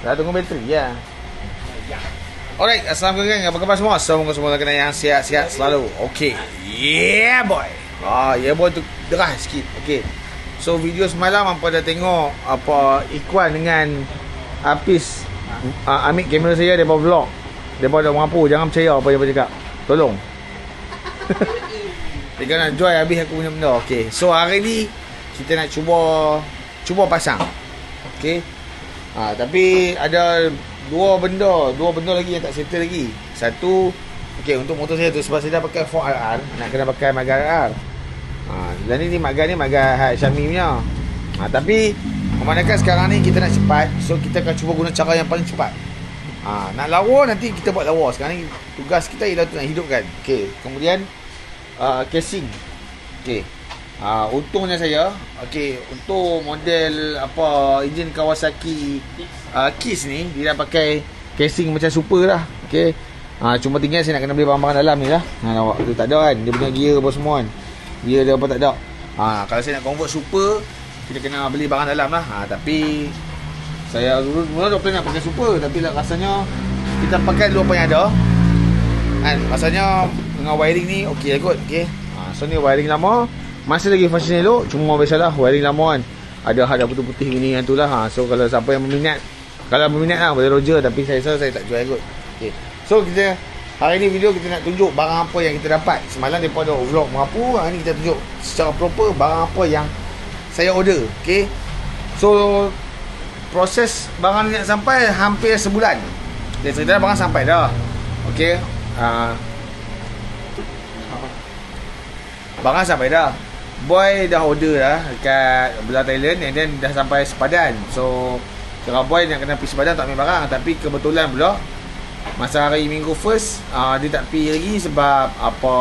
Dah tunggu bateri ya. Alright, assalamualaikum gang. Apa khabar semua? Semoga semua kena yang sihat-sihat selalu. Okay. Yeah boy. Yeah boy tu derah sikit. Okay. So video semalam apa dah tengok apa Ikhwan dengan Hafiz ambil kamera saya depa vlog. Depa dah mampu, jangan percaya apa yang dia cakap. Tolong. Dia nak jual habis aku punya benda. Okay. So hari ni kita nak cuba pasang. Okay. Tapi ada dua benda lagi yang tak settle lagi. Satu, okay, untuk motor saya tu sebab saya dah pakai 4RR, nak kena pakai Maga RR. Dan ni Maga ni Maga Xiaomi punya. Tapi memandangkan sekarang ni kita nak cepat, so kita akan cuba guna cara yang paling cepat. Nak lawa nanti kita buat lawa. Sekarang ni tugas kita ialah nak hidupkan. Okay. Kemudian casing. Okay. Untungnya saya, okay, untuk model apa enjin Kawasaki Kiss ni dia dah pakai casing macam super lah. Okay. Cuma tinggal saya nak kena beli barang-barang dalam ni lah. Tu tak ada kan, dia punya gear apa semua kan, gear dia apa tak ada. Kalau saya nak convert super, kita kena beli barang dalam lah. Tapi saya mula dah plan nak pakai super, tapi lah rasanya kita pakai dulu apa yang ada kan. Rasanya dengan wiring ni okey lah kot. Okay. So ni wiring lama, masih lagi function elok, cuma biasalah wiring lama kan, ada putih-putih gini yang tu lah. So kalau siapa yang berminat, kalau berminat lah boleh Roger, tapi saya rasa saya tak jual kot. Okay. So kita hari ni video kita nak tunjuk barang apa yang kita dapat. Semalam mereka ada vlog merapu, hari ni kita tunjuk secara proper barang apa yang saya order. Okay. So proses barang ni nak sampai hampir sebulan. Dia cerita barang sampai dah. Okay. Barang sampai dah. Boy dah order dah dekat belah Thailand, and then dah sampai sepadan. So kalau boy nak kena pergi sepadan tak ambil barang, tapi kebetulan pula masa hari minggu first dia tak pergi lagi sebab apa,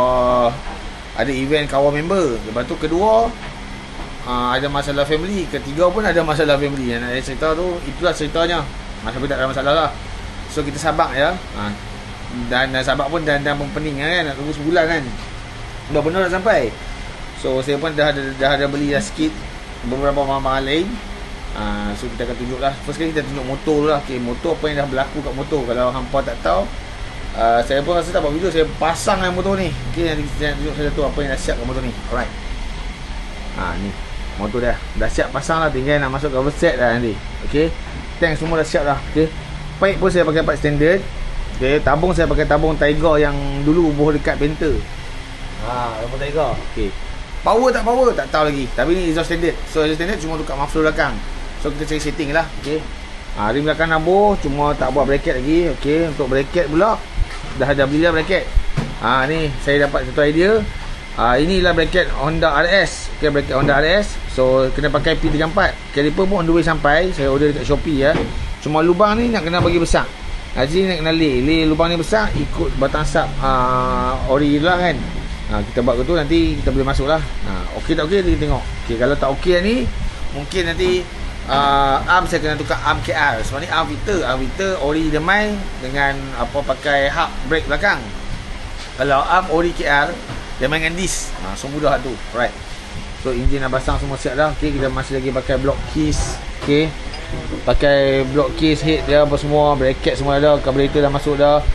ada event kawan member. Lepas tu kedua ada masalah family. Ketiga pun ada masalah family. Yang nak cerita tu itulah ceritanya. Tapi tak ada masalah lah. So kita sabar ya. Dan sabar pun dan pening kan, nak tunggu sebulan kan. Dah benar dah sampai. So saya pun dah ada beli dah sikit beberapa barang-barang lain. So kita akan tunjuk lah. First kali kita tunjuk motor dulu lah. Okay, motor apa yang dah berlaku kat motor. Kalau hampa tak tahu, saya pun rasa tak buat video, saya pasang yang motor ni. Okay, nanti kita tunjuk saya tu apa yang dah siap kat motor ni. Alright. Ni motor dah siap pasang lah. Tinggal nak masuk cover set dah nanti. Okay, tank semua dah siap dah. Okay, pipe pun saya pakai pipe standard. Okay, tabung saya pakai tabung Tiger yang dulu buah dekat Panther. Tabung Tiger. Okay, power tak tahu lagi. Tapi ni exhaust standard. So exhaust standard cuma tukar muffler belakang. So kita cari setting lah. Okay. Rim belakang nabur, cuma tak buat bracket lagi. Okay. Untuk bracket pula dah beli dah bracket. Ni saya dapat satu idea. Inilah bracket Honda RS. Okay, bracket Honda RS. So kena pakai P34. Caliper pun on the way sampai. Saya order dekat Shopee ya. Cuma lubang ni nak kena bagi besar. Haji nak kena lay lubang ni besar, ikut batang sap ori lah kan. Kita buat tu nanti kita boleh masuk lah. Okey tak okey kita tengok. Okay, kalau tak okey ni mungkin nanti arm saya kena tukar arm KR. Sebab ni arm Vita ori Demai dengan apa pakai hub brake belakang. Kalau arm ori KR dia main dengan disc. So mudah tu. Right. So enjin dah pasang semua siap dah. Okay, kita masih lagi pakai block keys. Okay, pakai block keys, head dia apa semua, bracket semua dah, carburetor dah masuk dah.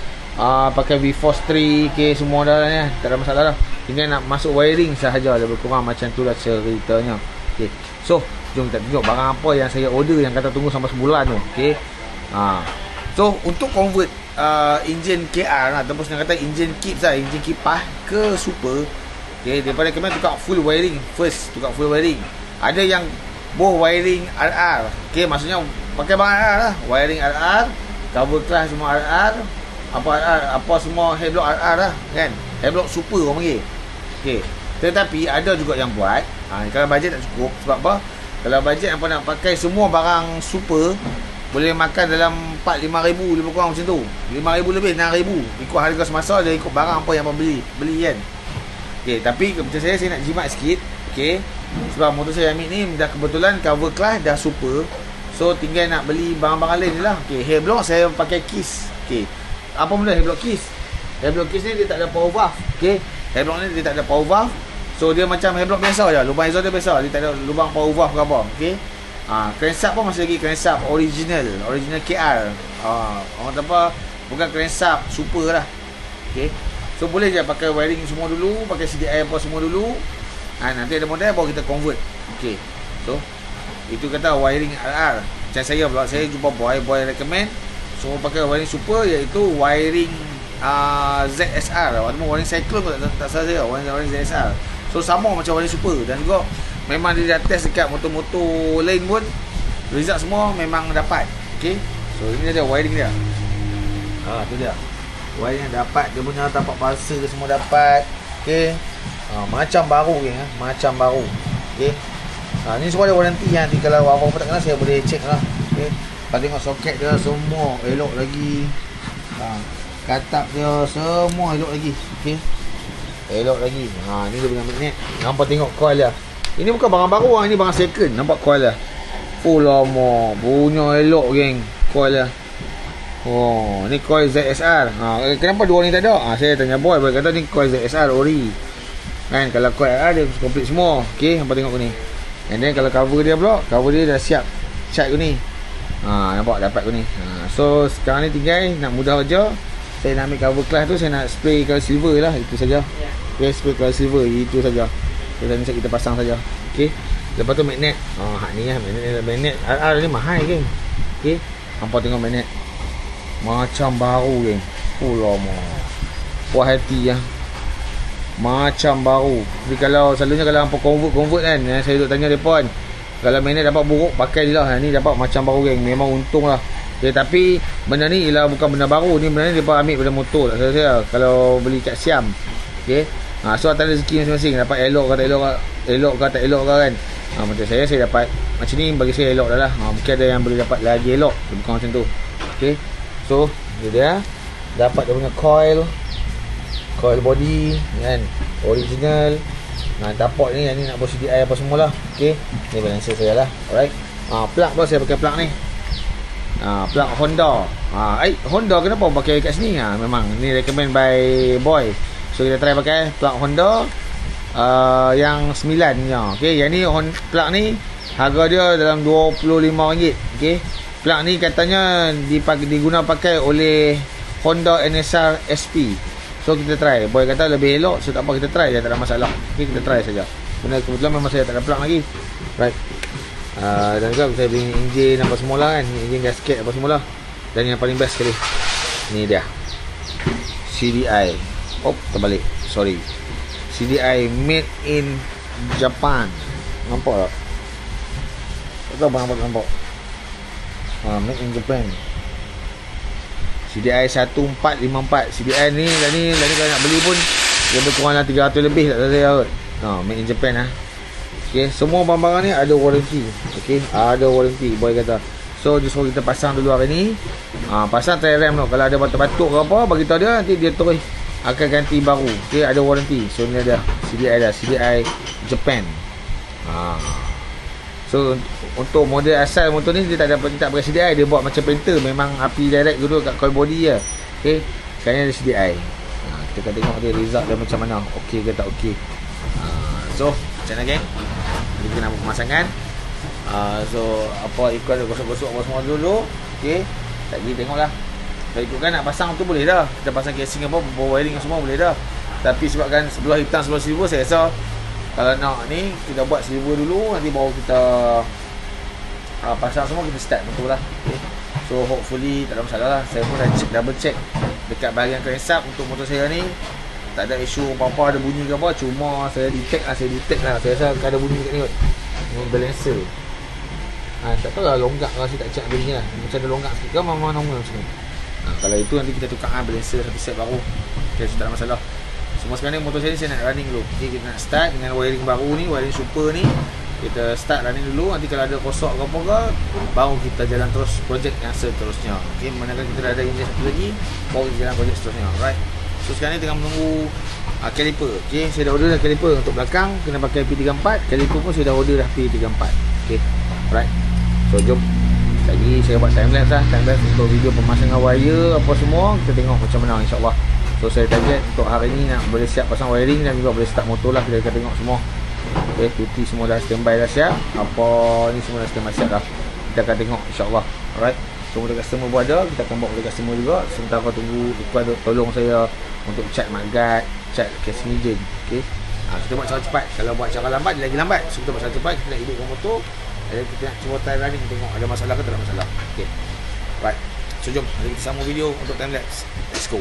Pakai V-Force 3. Okay, semua dah ni. Tak ada masalah dah. Tinggal nak masuk wiring sahaja. Lebih kurang macam tu lah ceritanya. Okay, so jom kita tunjuk barang apa yang saya order yang kata tunggu sampai sebulan tu. Okay. So untuk convert enjin KR lah, ataupun senang kata enjin kips lah, enjin kipas ke super. Okay, daripada kemarin tukar full wiring. First tukar full wiring. Ada yang boh wiring RR. Okay, maksudnya pakai barang RR lah. Wiring RR, cover class semua RR, apa semua headblock RR lah kan. Headblock super orang panggil. Okay, tetapi ada juga yang buat kalau bajet tak cukup. Sebab apa? Kalau bajet apa nak pakai semua barang super, boleh makan dalam 4-5 ribu lebih kurang macam tu. 5 ribu lebih 6 ribu, ikut harga semasa, dia ikut barang apa yang beli kan. Okay, tapi macam saya nak jimat sikit. Okay, sebab motor saya ambil ni dah kebetulan cover class dah super. So tinggal nak beli barang-barang lain je lah. Okay, headblock saya pakai Kiss. Okay, apa benda headblock Kiss? Headblock Kiss ni dia tak ada power valve. Okay, headblock ni dia tak ada power valve. So dia macam headblock biasa je, lubang exhaust dia biasa, dia tak ada lubang power valve ke apa. Okay, Crankshaft pun masih lagi crankshaft original KR. Orang kata apa, bukan crankshaft super lah. Okay, so boleh je pakai wiring semua dulu, pakai CDI apa semua dulu. Nanti ada model baru kita convert. Okay, so itu kata wiring RR. Macam saya pula, saya jumpa boy recommend semua pakai wiring super, iaitu wiring ZSR ataupun wiring Cyclone, tak salah saya, wiring ZSR. So sama macam wiring super, dan juga memang dia dah test dekat motor-motor lain pun result semua memang dapat. Okay, so ini dia wiring dia. Tu dia wiring yang dapat, dia punya tapak palsa semua dapat. Okay, macam baru ni, macam baru. Okay, ni semua ada warranty. Nanti kalau apa-apa tak kena, saya boleh check lah. Okay, kalau tengok soket dia semua elok lagi, katap dia semua elok lagi. Okay, elok lagi. Ni dia punya magnet. Nampak tengok coil dia. Ini bukan barang baru, ini barang second. Nampak coil dia. Lama punya elok geng coil dia. Ni coil ZSR. Kenapa dua ni tak ada? Saya tanya boy kata ni coil ZSR ori. Kan kalau coil RR dia komplit semua. Okey, hampa tengok ni. And then kalau cover dia pula, cover dia dah siap cat ni. Nampak dapat ni. So sekarang ni tinggal nak mudah aja. Saya nak ambil cover class tu, saya nak spray color silver lah, itu saja. Okay, spray color silver itu saja. Kita kita pasang saja. Okey. Lepas tu magnet. Ni lah magnet RR ni mahal geng. Okey. Hampa tengok magnet. Macam baru geng. Lama. Puas hati lah. Macam baru. Jadi kalau selalunya kalau hampa convert kan, saya duk tanya depa kan, kalau magnet dapat buruk pakai je lah. Ni dapat macam baru geng. Memang untung lah. Okay, tapi benda ni ialah bukan benda baru. Ni benda ni depa ambil pada motor tak saya kalau beli kat Siam. Okey. So atas rezeki masing-masing, dapat elok ke tak elok ke kan. Macam saya dapat macam ni, bagi saya elok dah lah. Mungkin ada yang boleh dapat lagi elok, bukan macam tu. Okey. So dia dapat dia punya coil body kan, original. Tapak ni, yang ni nak buat CDI apa semualah. Okey, ni balancer saya lah. Alright. Plug pun saya pakai plug ni. Plug Honda. Honda kenapa pakai kat sini? Memang ni recommend by boy. So kita try pakai plug Honda yang 9 nya. Okey, yang ni plug ni harga dia dalam RM25. Okey. Plug ni katanya diguna pakai oleh Honda NSR SP. So kita try. Boy kata lebih elok, so tak apa, kita try je, tak ada masalah. Okay, kita try saja. Benda kebetulan memang saya tak ada plug lagi. Right. Dan juga saya beli enjin apa semualah kan, enjin gasket apa semualah. Dan yang paling best sekali, ni dia CDI. Terbalik, sorry. CDI made in Japan. Nampak tak? Tak tahu bang nampak. Made in Japan. CDI 1454. CDI ni kalau nak beli pun dia berkurang 300 lebih tak saya kot. Made in Japan lah. Okay, semua barang-barang ni ada warranty. Okay, ada warranty boy kata. So dia suruh kita pasang dulu hari ni. Pasang try rem tu. Kalau ada batuk-batuk ke apa, bagi tahu dia, nanti dia terus akan ganti baru. Okay, ada warranty. So ni ada CDI dah, CDI Japan. So untuk model asal motor ni dia tak pakai CDI, dia buat macam printer, memang api direct dulu kat coil body je. Okey, sekarang ada CDI. Kita akan tengok dia result dia macam mana, okey ke tak okey. So macam mana geng, jadi kita nak buat pemasangan. So apa ikut ada gosok-gosok apa semua dulu. Okey, tak pergi tengoklah. Kalau ikutkan nak pasang tu boleh dah, kita pasang casing apa, wiring semua boleh dah. Tapi sebabkan sebelah hitam sebelah silver, saya rasa kalau nak ni kita buat silver dulu, nanti baru kita pasang semua, kita start motor lah. Okay. So hopefully tak ada masalah lah. Saya pun dah double check dekat bahagian crankshaft untuk motor saya ni, tak ada isu apa-apa, ada bunyi ke apa. Cuma saya detect lah. Saya rasa ada bunyi kat ni kot, balancer. Tak tahu lah longgak lah, saya tak check bunyi lah. Macam ada longgak sikit ke memang normal macam ni. Kalau itu nanti kita tukar balancer satu set baru. Okay, so tak ada masalah. Semua sekarang ni motor saya ni saya nak running dulu. Okay, kita nak start dengan wiring baru ni, wiring super ni. Kita start running dulu. Nanti kalau ada kosok ke apa ke, baru kita jalan terus projek yang seterusnya. Okay, manakala kita dah ada enjin satu lagi, baru kita jalan projek seterusnya. Alright. So sekarang ni tengah menunggu caliper. Okay, saya dah order dah caliper untuk belakang, kena pakai P34. Caliper pun saya dah order dah P34. Okay, alright. So jom lagi saya buat timelapse lah, timelapse untuk video pemasangan wire apa semua. Kita tengok macam mana insyaAllah. So saya target untuk hari ni nak boleh siap pasang wiring dan juga boleh start motor lah. Kita akan tengok semua Okay, cuti semua dah standby dah siap. Apa ni semua dah standby siap dah. Kita akan tengok insyaAllah. Alright. So untuk customer pun ada, kita akan bawa kepada customer juga. Sementara tunggu Iqbal tolong saya untuk cat market, cat casing engine. Okay. Kita buat cara cepat. Kalau buat cara lambat, dia lagi lambat. So kita buat cara cepat, kita nak hidupkan motor. Dan kita nak cuba try running, tengok ada masalah ke tak ada masalah. Okay. Right. So jom, mari kita sambung video untuk time lapse. Let's go.